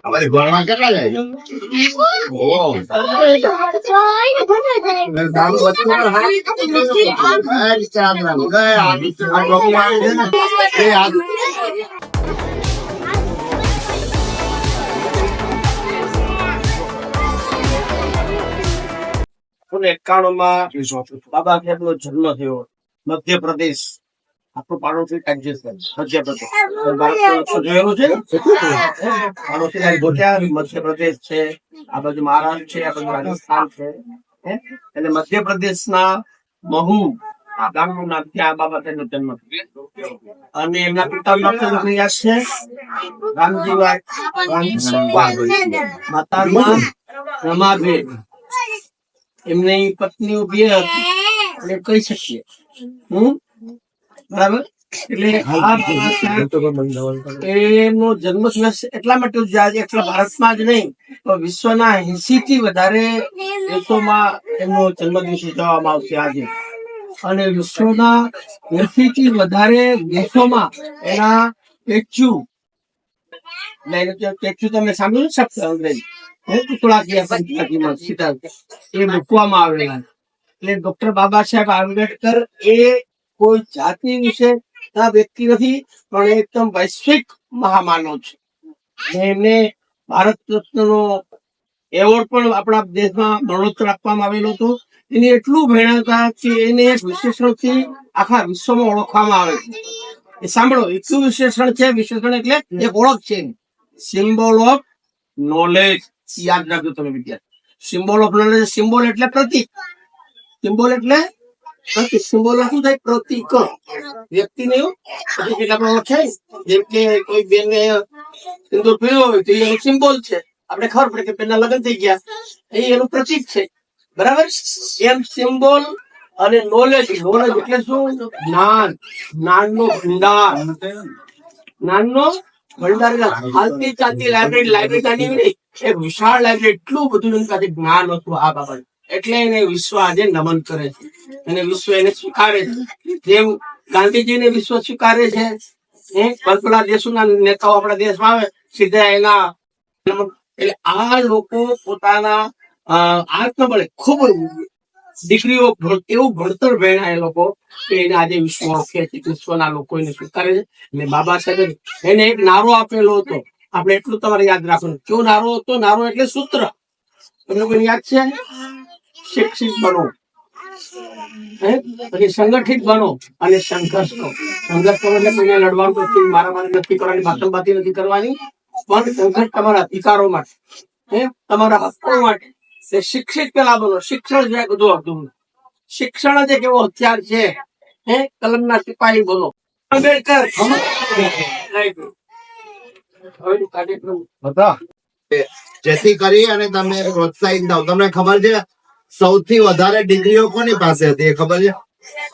અમારી ભણવા કેટલા જાય? ઓહ. દારૂ વચ્ચે બાબા સાહેબનો જન્મ થયો મધ્યપ્રદેશ. આપણું પાડોશી રાજ્ય છે મધ્યપ્રદેશ. જોયેલું છે પાડોશી રાજ્ય મધ્યપ્રદેશ છે, આ બાજુ મહારાષ્ટ્ર છે, આ બાજુ રાજસ્થાન છે. એટલે મધ્યપ્રદેશના મહુ આ ગામનું નામ ત્યાં બાબા સાહેબનો જન્મ થયો. અને એમના પિતાનું નામ તમને યાદ છે? રામજીભાઈ. માતાનું રમાબેન. એમની પત્નીઓ બે હતી કહી શકીએ. બરાબર. એટલે એમનો જન્મદિવસ એટલા માટે ઉજવાય એટલા ભારતમાં જ નહીં તો વિશ્વના 80 થી વધારે દેશોમાં એમનો જન્મદિવસ ઉજવવામાં આવશે આજે. અને વિશ્વના 80 થી વધારે દેશોમાં એના સ્ટેચ્યુ તમે સાંભળ્યું શકશો અંગ્રેજી એ મૂકવામાં આવેલા. એટલે ડોક્ટર બાબા સાહેબ આંબેડકર એ કોઈ જાતિ વિશે વ્યક્તિ નથી, પણ એકદમ વૈશ્વિક મહામાનવ છે. એમને ભારત રત્નનો એવોર્ડ પણ આપણા દેશમાં મરણોત્તર આપવામાં આવેલો હતો. એને એટલું ભણ્યા કે એને એક વિશેષણથી આખા વિશ્વમાં ઓળખવામાં આવે છે. એ સાંભળો, એટલું વિશેષણ છે. વિશેષણ એટલે એક ઓળખ છે, સિમ્બોલ ઓફ નોલેજ. યાદ રાખજો તમે વિદ્યાર્થી. Symbol of knowledge. સિમ્બોલ એટલે પ્રતીક. સિમ્બોલ એટલે પ્રતીક. સિમ્બોલ શું થાય? પ્રતીક. વ્યક્તિ ને આપણે ઓળખાય. જેમ કે કોઈ બેન ને સિંદૂર પીળો હોય તો એનું સિમ્બોલ છે. આપણે ખબર પડે કે બેનના લગ્ન થઈ ગયા, એ એનું પ્રતીક છે. બરાબર. એમ સિમ્બોલ અને નોલેજ. નોલેજ એટલે શું? જ્ઞાન. જ્ઞાનનો ભંડાર. જ્ઞાનનો ભંડાર. હાલતી ચાલતી લાઇબ્રેરી નાની નહીં, એક વિશાળ લાઇબ્રેરી. એટલું બધું એની પાસે જ્ઞાન હતું આ બાબત. એટલે એને વિશ્વ આજે નમન કરે છે અને વિશ્વ એને સ્વીકારે છે. જેમ ગાંધીજીને વિશ્વ સ્વીકારે છે, કલ્પના દેશોના નેતાઓ આપણા દેશમાં આવે સીધા એના. એટલે આ લોકો પોતાના આત્મબળે ખૂબ દીકરીઓ એવું ભણતર ભણ્યા એ લોકો કે એને આજે વિશ્વ ઓળખે છે, વિશ્વના લોકો એને સ્વીકારે છે. અને બાબા સાહેબ એને એક નારો આપેલો હતો. આપણે એટલું તમારે યાદ રાખવાનું. કેવો નારો હતો? નારો એટલે સૂત્ર. તમને કોઈ યાદ છે? શિક્ષિત બનો, પછી સંગઠિત બનો અને સંઘર્ષ કરો. સંઘર્ષ કરો એટલે કોઈને લડવાનું નથી, મારામારી નથી કરવાની, બાતમબાતી નથી કરવાની, પણ સંઘર્ષ તમારા અધિકારો માટે, તમારા હકો માટે. શિક્ષિત પેલા બનો. શિક્ષણ છે બધું હતું. શિક્ષણ જ એક એવો હથિયાર છે. કલમના સિપાહી બનો. આંબેડકર જેથી કરી અને તમે પ્રોત્સાહિત થાવ. તમને ખબર છે સૌથી વધારે ડિગ્રીઓ કોની પાસે હતી? એ ખબર છે?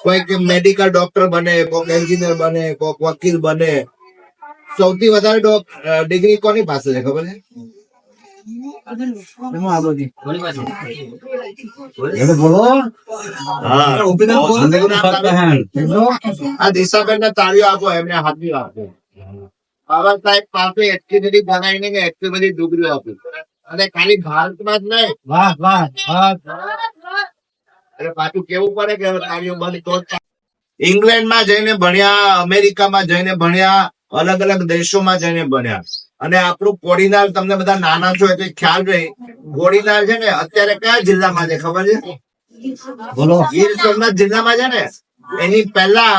કોઈક મેડિકલ ડોક્ટર બને, કોઈક એન્જિનિયર બને, કોઈક વકીલ બને. સૌથી વધારે ડિગ્રી કોની પાસે છે ખબર છે? આ દિશાબેન ને તાળીઓ આપો, એમને હાથી આપો. બાબા સાહેબ પાસે એટલી બધી ભણાઈને કે એટલી બધી ડિગ્રીઓ આપી. અને ખાલી ભારતમાં જ નહીં, પાછું કેવું પડે કે તાળીઓ બંધ. ઇંગ્લેન્ડમાં જઈને ભણ્યા, અમેરિકામાં જઈને ભણ્યા, અલગ અલગ દેશોમાં જઈને ભણ્યા. અને આપણું કોડીનાર, તમને બધા નાના છો એટલે ખ્યાલ રહી. કોડીનાર છે ને અત્યારે કયા જિલ્લામાં છે ખબર છે? ગીર સોમનાથ જિલ્લામાં છે ને. એની પહેલા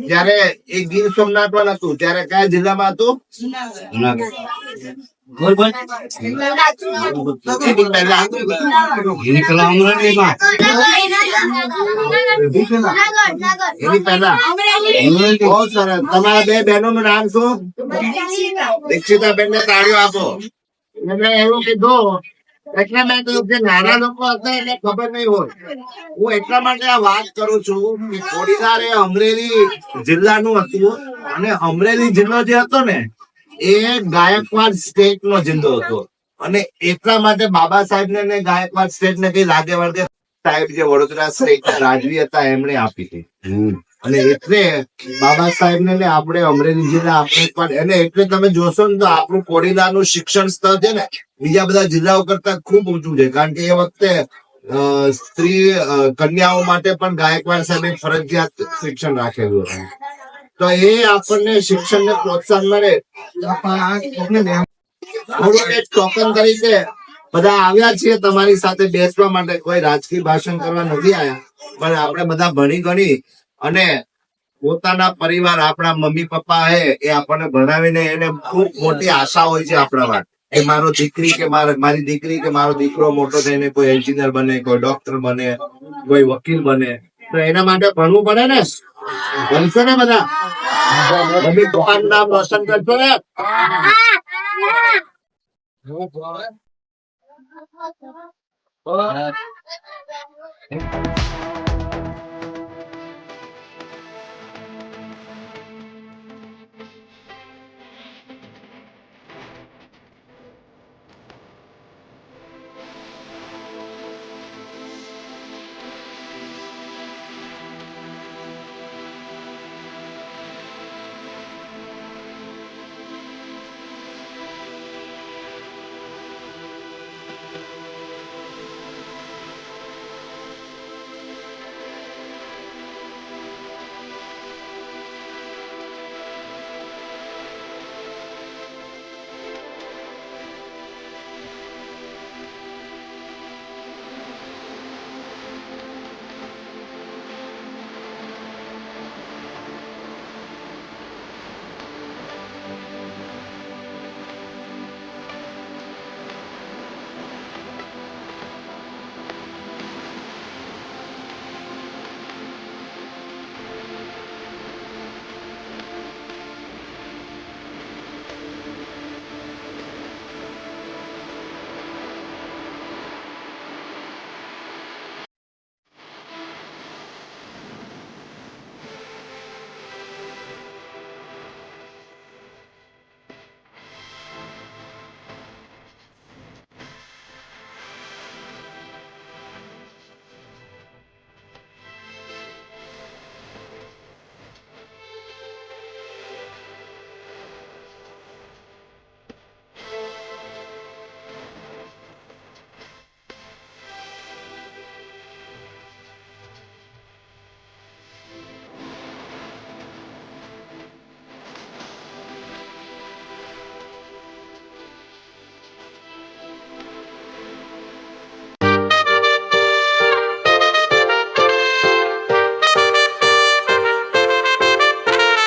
જયારે એ ગીર સોમનાથ માં હતું ત્યારે કયા જિલ્લામાં હતું? એની પહેલા. બહુ સરસ. તમારા બે બહેનો નું નામ શું? દીક્ષિતાબેન ને તાળીઓ આપો. એમને એવું કીધું એટલે મેં કહ્યું કે નાના લોકો હતા એટલે ખબર નહીં હોય. હું એટલા માટે આ વાત કરું છું કે કોડીનાર એ અમરેલી જિલ્લાનું હતું. અને અમરેલી જિલ્લો જે હતો ને એ ગાયકવાડ સ્ટેટ નો જિલ્લો હતો. અને એટલા માટે બાબા સાહેબ ને ગાયકવાડ સ્ટેટ ને કઈ લાગે વળગે સાહેબ જે વડોદરા સ્ટેટ રાજવી હતા એમણે આપી હતી. અને એટલે બાબા સાહેબ ને આપણે અમરેલી જિલ્લા આપણે પણ એને એટલે તમે જોશો ને તો આપણું કોડીનારનું શિક્ષણ સ્તર છે ને બીજા બધા જિલ્લાઓ કરતા ખૂબ ઊંચું છે. કારણ કે એ વખતે સ્ત્રી કન્યાઓ માટે પણ ગાયકવાડ સાહેબે ફરજિયાત શિક્ષણ રાખેલું હતું. તો એ આપણને શિક્ષણને પ્રોત્સાહન મળે. થોડુંક એક ટોકન તરીકે બધા આવ્યા છીએ તમારી સાથે બેસવા માટે. કોઈ રાજકીય ભાષણ કરવા નથી આવ્યા, પણ આપણે બધા ભણી ગણી અને પોતાના પરિવાર આપણા મમ્મી પપ્પા હે એ આપણને ભણાવીને એને ખૂબ મોટી આશા હોય છે આપણા માટે કે મારો દીકરી કે મારી દીકરી કે મારો દીકરો મોટો થઈને કોઈ એન્જિનિયર બને, કોઈ ડોક્ટર બને, કોઈ વકીલ બને. તો એના માટે ભણવું પડે ને. ભણશો ને બધા? મમ્મી પપ્પાનું નામ રોશન કરશો ને?